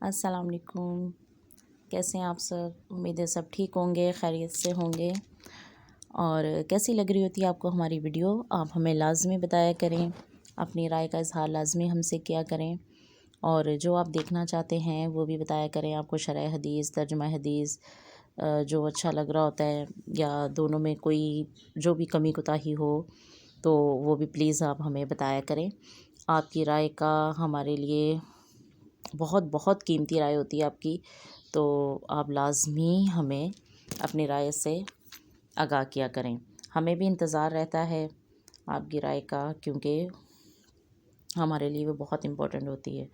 السلام علیکم، کیسے ہیں آپ سب؟ امید ہے سب ٹھیک ہوں گے، خیریت سے ہوں گے۔ اور کیسی لگ رہی ہوتی ہے آپ کو ہماری ویڈیو؟ آپ ہمیں لازمی بتایا کریں، اپنی رائے کا اظہار لازمی ہم سے کیا کریں، اور جو آپ دیکھنا چاہتے ہیں وہ بھی بتایا کریں۔ آپ کو شرح حدیث، ترجمہ حدیث جو اچھا لگ رہا ہوتا ہے، یا دونوں میں کوئی جو بھی کمی کوتاہی ہو تو وہ بھی پلیز آپ ہمیں بتایا کریں۔ آپ کی رائے کا ہمارے لیے بہت بہت قیمتی رائے ہوتی ہے آپ کی، تو آپ لازمی ہمیں اپنی رائے سے آگاہ کیا کریں۔ ہمیں بھی انتظار رہتا ہے آپ کی رائے کا، کیونکہ ہمارے لیے وہ بہت امپورٹنٹ ہوتی ہے۔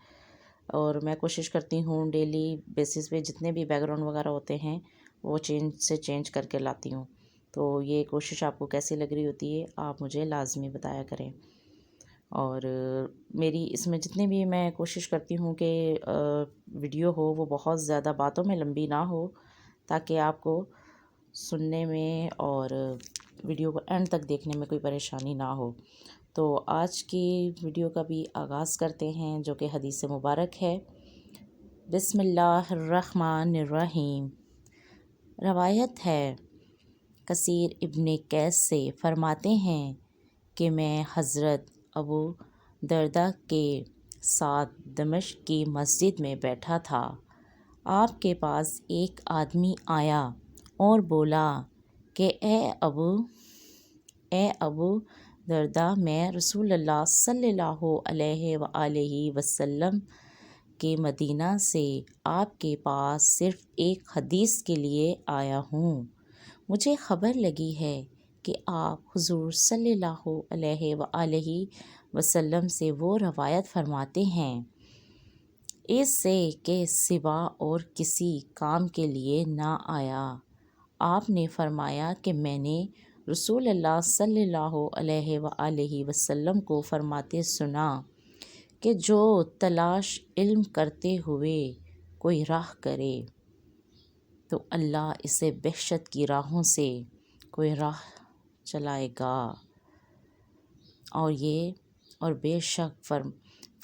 اور میں کوشش کرتی ہوں ڈیلی بیسس پہ جتنے بھی بیک گراؤنڈ وغیرہ ہوتے ہیں وہ چینج کر کے لاتی ہوں۔ تو یہ کوشش آپ کو کیسی لگ رہی ہوتی ہے آپ مجھے لازمی بتایا کریں۔ اور میری اس میں جتنے بھی میں کوشش کرتی ہوں کہ ویڈیو ہو وہ بہت زیادہ باتوں میں لمبی نہ ہو، تاکہ آپ کو سننے میں اور ویڈیو کو اینڈ تک دیکھنے میں کوئی پریشانی نہ ہو۔ تو آج کی ویڈیو کا بھی آغاز کرتے ہیں، جو کہ حدیث مبارک ہے۔ بسم اللہ الرحمن الرحیم۔ روایت ہے کثیر ابن قیس سے، فرماتے ہیں کہ میں حضرت ابو درداء کے ساتھ دمشق کی مسجد میں بیٹھا تھا۔ آپ کے پاس ایک آدمی آیا اور بولا کہ اے ابو درداء، میں رسول اللہ صلی اللہ علیہ وآلہ وسلم کے مدینہ سے آپ کے پاس صرف ایک حدیث کے لیے آیا ہوں۔ مجھے خبر لگی ہے کہ آپ حضور صلی اللہ علیہ وآلہ وسلم سے وہ روایت فرماتے ہیں اس سے کہ سوا اور کسی کام کے لیے نہ آیا۔ آپ نے فرمایا کہ میں نے رسول اللہ صلی اللہ علیہ وآلہ وسلم کو فرماتے سنا کہ جو تلاش علم کرتے ہوئے کوئی راہ کرے تو اللہ اسے بہشت کی راہوں سے کوئی راہ چلائے گا، اور بے شک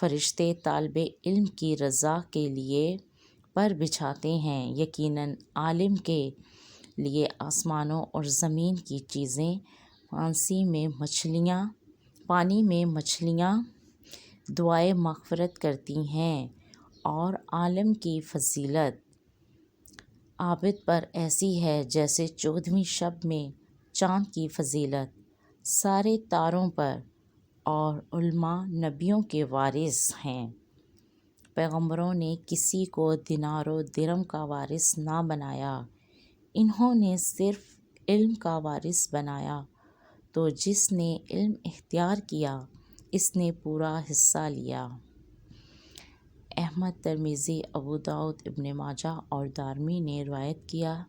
فرشتے طالب علم کی رضا کے لیے پر بچھاتے ہیں۔ یقیناً عالم کے لیے آسمانوں اور زمین کی چیزیں، پانی میں مچھلیاں دعائے مغفرت کرتی ہیں، اور عالم کی فضیلت عابد پر ایسی ہے جیسے 14ویں شب میں چاند کی فضیلت سارے تاروں پر۔ اور علماء نبیوں کے وارث ہیں۔ پیغمبروں نے کسی کو دینار و درہم کا وارث نہ بنایا، انہوں نے صرف علم کا وارث بنایا۔ تو جس نے علم اختیار کیا اس نے پورا حصہ لیا۔ احمد، ترمذی، ابو داؤد، ابن ماجہ اور دارمی نے روایت کیا۔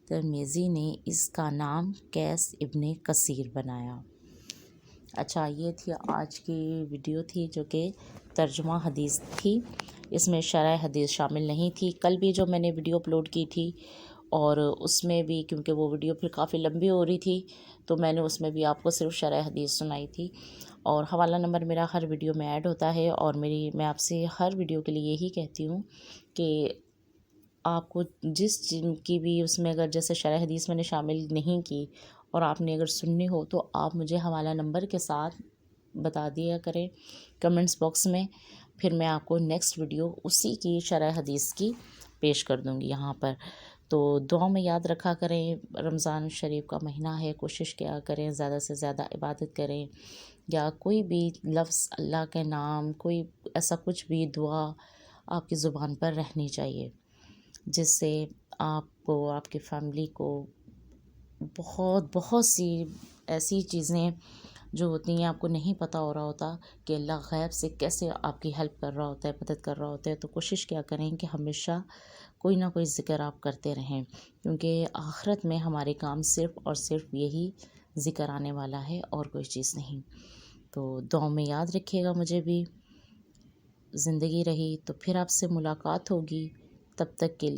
ترمذی نے اس کا نام قیس ابن کثیر بنایا۔ اچھا، یہ تھی آج کی ویڈیو تھی جو کہ ترجمہ حدیث تھی، اس میں شرح حدیث شامل نہیں تھی۔ کل بھی جو میں نے ویڈیو اپلوڈ کی تھی، اور اس میں بھی کیونکہ وہ ویڈیو پھر کافی لمبی ہو رہی تھی تو میں نے اس میں بھی آپ کو صرف شرح حدیث سنائی تھی۔ اور حوالہ نمبر میرا ہر ویڈیو میں ایڈ ہوتا ہے، اور میں آپ سے ہر ویڈیو کے لیے یہی کہتی ہوں کہ آپ کو جس کی بھی اس میں اگر جیسے شرح حدیث میں نے شامل نہیں کی اور آپ نے اگر سننی ہو تو آپ مجھے حوالہ نمبر کے ساتھ بتا دیا کریں کمنٹس باکس میں، پھر میں آپ کو نیکسٹ ویڈیو اسی کی شرح حدیث کی پیش کر دوں گی یہاں پر۔ تو دعاؤں میں یاد رکھا کریں، رمضان شریف کا مہینہ ہے، کوشش کیا کریں زیادہ سے زیادہ عبادت کریں، یا کوئی بھی لفظ اللہ کے نام، کوئی ایسا کچھ بھی دعا آپ کی زبان پر رہنی چاہیے، جس سے آپ کو، آپ کی فیملی کو بہت سی ایسی چیزیں جو ہوتی ہیں آپ کو نہیں پتہ ہو رہا ہوتا کہ اللہ غیب سے کیسے آپ کی ہیلپ کر رہا ہوتا ہے، مدد کر رہا ہوتا ہے۔ تو کوشش کیا کریں کہ ہمیشہ کوئی نہ کوئی ذکر آپ کرتے رہیں، کیونکہ آخرت میں ہمارے کام صرف اور صرف یہی ذکر آنے والا ہے اور کوئی چیز نہیں۔ تو دعاؤں میں یاد رکھیے گا مجھے بھی۔ زندگی رہی تو پھر آپ سے ملاقات ہوگی، تب تک کے